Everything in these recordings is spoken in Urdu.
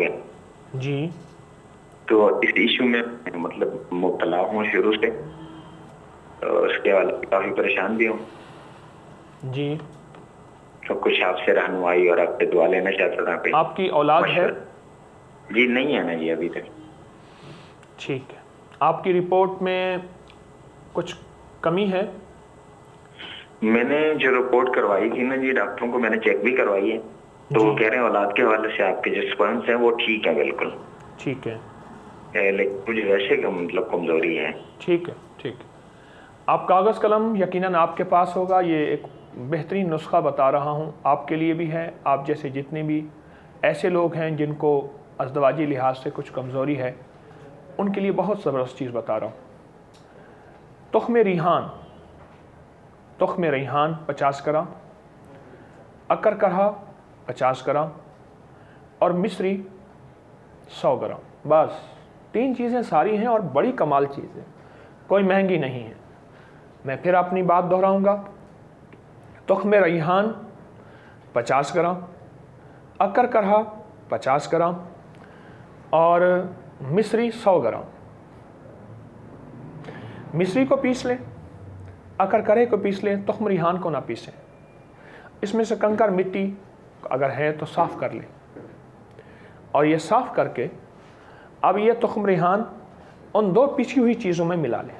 گیا جی تو اس ایشو میں مطلب مبتلا ہوں شروع سے، اس کے حوالے سے کافی پریشان بھی ہوں. جی. تو کچھ آپ سے رہنمائی اور آپ سے دعا لینا چاہتا تھا. کوئی آپ کی اولاد ہے؟ جی نہیں ہے نا جی ابھی تک. ٹھیک ہے. آپ کی رپورٹ میں کچھ کمی ہے؟ میں نے جو رپورٹ کروائی تھی نا جی ڈاکٹروں کو میں نے چیک بھی کروائی ہے، تو وہ کہہ رہے ہیں اولاد کے حوالے سے آپ کے جو سپرمز ہیں وہ ٹھیک ہیں بالکل. ٹھیک ہے. لیکن مجھے ویسے مطلب کمزوری ہے. ٹھیک ہے. ٹھیک ہے. آپ کاغذ قلم یقیناً آپ کے پاس ہوگا. یہ ایک بہترین نسخہ بتا رہا ہوں، آپ کے لیے بھی ہے، آپ جیسے جتنے بھی ایسے لوگ ہیں جن کو ازدواجی لحاظ سے کچھ کمزوری ہے ان کے لیے بہت زبردست چیز بتا رہا ہوں. تخم ریحان 50 گرام، اکر کرہا 50 گرام اور مصری 100 گرام. بس 3 چیزیں ساری ہیں اور بڑی کمال چیز ہے، کوئی مہنگی نہیں ہے. میں پھر اپنی بات دہراؤں گا. تخم ریحان 50 گرام، اکر کرہا 50 گرام اور مصری 100 گرام. مصری کو پیس لیں، اکر کرے کو پیس لیں، تخم ریحان کو نہ پیسیں. اس میں سے کنکر مٹی اگر ہے تو صاف کر لیں اور یہ صاف کر کے اب یہ تخم ریحان ان 2 پیسی ہوئی چیزوں میں ملا لیں.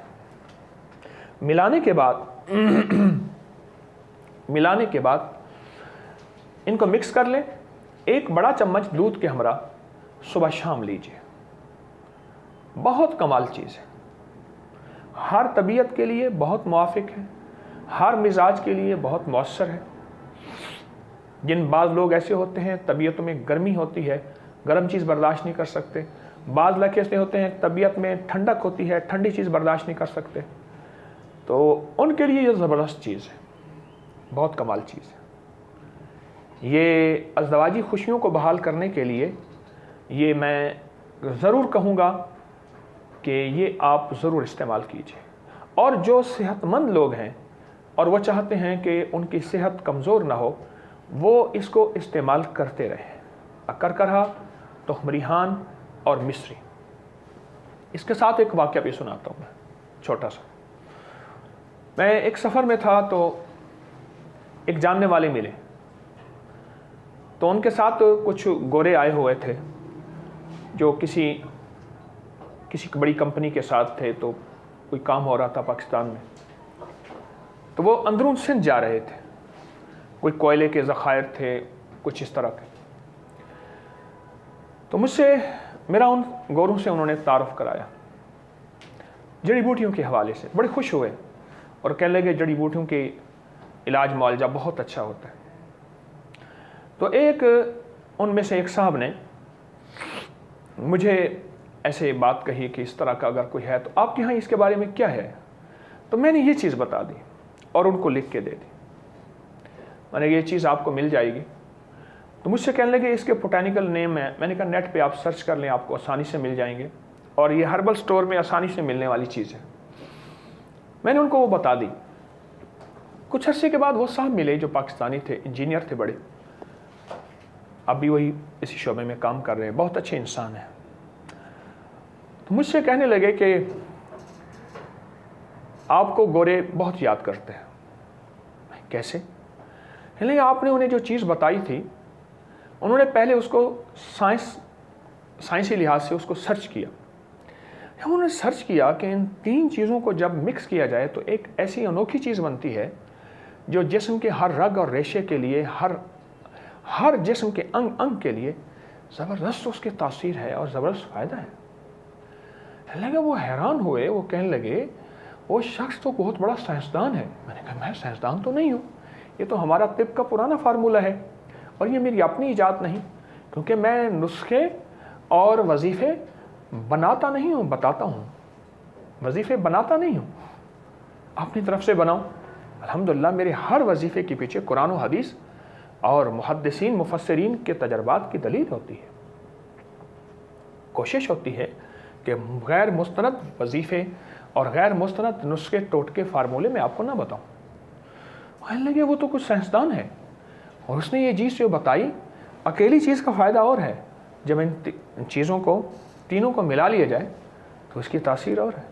ملانے کے بعد ان کو مکس کر لیں. 1 بڑا چمچ دودھ کے ہمراہ صبح شام لیجیے. بہت کمال چیز ہے، ہر طبیعت کے لیے بہت موافق ہے، ہر مزاج کے لیے بہت مؤثر ہے. جن بعض لوگ ایسے ہوتے ہیں طبیعتوں میں گرمی ہوتی ہے، گرم چیز برداشت نہیں کر سکتے. بعض لڑکے ایسے ہوتے ہیں طبیعت میں ٹھنڈک ہوتی ہے، ٹھنڈی چیز برداشت نہیں کر سکتے. تو ان کے لیے یہ زبردست چیز ہے، بہت کمال چیز ہے. یہ ازدواجی خوشیوں کو بحال کرنے کے لیے یہ میں ضرور کہوں گا کہ یہ آپ ضرور استعمال کیجیے. اور جو صحت مند لوگ ہیں اور وہ چاہتے ہیں کہ ان کی صحت کمزور نہ ہو، وہ اس کو استعمال کرتے رہیں. اکر کرہا، تخم ریحان اور مصری. اس کے ساتھ ایک واقعہ بھی سناتا ہوں میں چھوٹا سا. میں ایک سفر میں تھا تو ایک جاننے والے ملے، تو ان کے ساتھ کچھ گورے آئے ہوئے تھے جو کسی بڑی کمپنی کے ساتھ تھے. تو کوئی کام ہو رہا تھا پاکستان میں، تو وہ اندرون سندھ جا رہے تھے. کوئی کوئلے کے ذخائر تھے، کچھ اس طرح کے. تو مجھ سے میرا ان گوروں سے انہوں نے تعارف کرایا جڑی بوٹیوں کے حوالے سے. بڑے خوش ہوئے اور کہنے لگے جڑی بوٹیوں کے علاج معالجہ بہت اچھا ہوتا ہے. تو ان میں سے ایک صاحب نے مجھے ایسے بات کہی کہ اس طرح کا اگر کوئی ہے تو آپ کے ہاں اس کے بارے میں کیا ہے. تو میں نے یہ چیز بتا دی اور ان کو لکھ کے دے دی. میں نے یہ چیز آپ کو مل جائے گی. تو مجھ سے کہنے لگے اس کے بوٹینیکل نیم ہے. میں نے کہا نیٹ پہ آپ سرچ کر لیں، آپ کو آسانی سے مل جائیں گے اور یہ ہربل سٹور میں آسانی سے ملنے والی چیز ہے. میں نے ان کو وہ بتا دی. کچھ عرصے کے بعد وہ صاحب ملے جو پاکستانی تھے، انجینئر تھے بڑے، اب بھی وہی اسی شعبے میں کام کر رہے ہیں، بہت اچھے انسان ہیں. تو مجھ سے کہنے لگے کہ آپ کو گورے بہت یاد کرتے ہیں. کیسے؟ یعنی آپ نے انہیں جو چیز بتائی تھی انہوں نے پہلے اس کو سائنسی لحاظ سے اس کو سرچ کیا. انہوں نے سرچ کیا کہ ان 3 چیزوں کو جب مکس کیا جائے تو ایک ایسی انوکھی چیز بنتی ہے جو جسم کے ہر رگ اور ریشے کے لیے، ہر جسم کے انگ کے لیے زبردست اس کی تاثیر ہے اور زبردست فائدہ ہے. لگا وہ حیران ہوئے، وہ کہنے لگے وہ شخص تو بہت بڑا سائنسدان ہے. میں نے کہا میں سائنسدان تو نہیں ہوں، یہ تو ہمارا طب کا پرانا فارمولہ ہے اور یہ میری اپنی ایجاد نہیں، کیونکہ میں نسخے اور وظیفے بناتا نہیں ہوں، بتاتا ہوں. وظیفے بناتا نہیں ہوں، اپنی طرف سے بناؤں. الحمدللہ میرے ہر وظیفے کے پیچھے قرآن و حدیث اور محدثین مفسرین کے تجربات کی دلیل ہوتی ہے. کوشش ہوتی ہے کہ غیر مستند وظیفے اور غیر مستند نسخے ٹوٹکے فارمولے میں آپ کو نہ بتاؤں. کہنے لگے وہ تو کچھ سائنسدان ہے اور اس نے یہ چیز جو بتائی، اکیلی چیز کا فائدہ اور ہے. جب ان چیزوں کو تینوں کو ملا لیا جائے تو اس کی تاثیر اور ہے.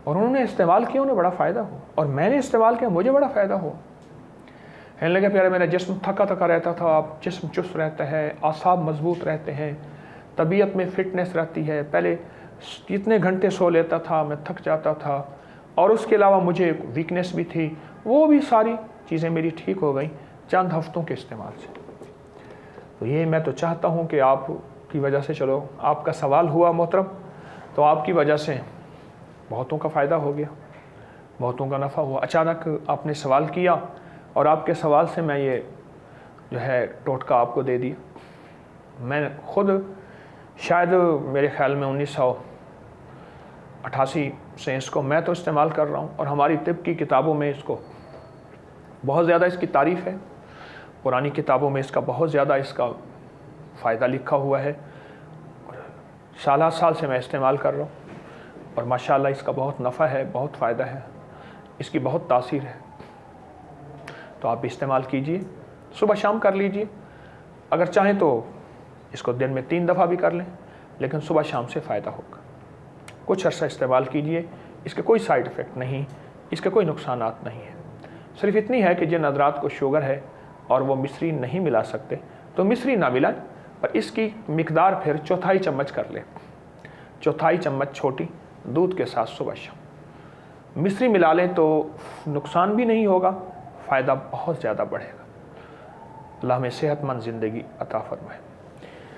اور انہوں نے استعمال کیا, انہیں بڑا فائدہ ہو, اور میں نے استعمال کیا, مجھے بڑا فائدہ ہو. کہنے لگے پیارے میرا جسم تھکا تھکا رہتا تھا, اب جسم چست رہتا ہے, اعصاب مضبوط رہتے ہیں, طبیعت میں فٹنس رہتی ہے. پہلے جتنے گھنٹے سو لیتا تھا میں تھک جاتا تھا, اور اس کے علاوہ مجھے ویکنس بھی تھی, وہ بھی ساری چیزیں میری ٹھیک ہو گئیں چند ہفتوں کے استعمال سے. تو یہ میں تو چاہتا ہوں کہ آپ کی وجہ سے, چلو آپ کا سوال ہوا محترم, تو آپ کی وجہ سے بہتوں کا فائدہ ہو گیا, بہتوں کا نفع ہوا. اچانک آپ نے سوال کیا اور آپ کے سوال سے میں یہ جو ہے ٹوٹکا آپ کو دے دیا. میں خود شاید میرے خیال میں 1988 سے اس کو میں تو استعمال کر رہا ہوں, اور ہماری طب کی کتابوں میں اس کو بہت زیادہ اس کی تعریف ہے, پرانی کتابوں میں اس کا بہت زیادہ اس کا فائدہ لکھا ہوا ہے. سالہ سال سے میں استعمال کر رہا ہوں, اور ماشاءاللہ اس کا بہت نفع ہے, بہت فائدہ ہے, اس کی بہت تاثیر ہے. تو آپ استعمال کیجئے, صبح شام کر لیجئے, اگر چاہیں تو اس کو دن میں 3 دفعہ بھی کر لیں, لیکن صبح شام سے فائدہ ہوگا. کچھ عرصہ استعمال کیجئے, اس کے کوئی سائیڈ افیکٹ نہیں, اس کے کوئی نقصانات نہیں ہیں. صرف اتنی ہے کہ جن حضرات کو شوگر ہے اور وہ مصری نہیں ملا سکتے تو مصری نہ ملائیں, پر اس کی مقدار پھر 1/4 چمچ کر لیں, 1/4 چمچ چھوٹی دودھ کے ساتھ صبح شام. مصری ملا لیں تو نقصان بھی نہیں ہوگا, فائدہ بہت زیادہ بڑھے گا. اللہ ہمیں صحت مند زندگی عطا فرمائے.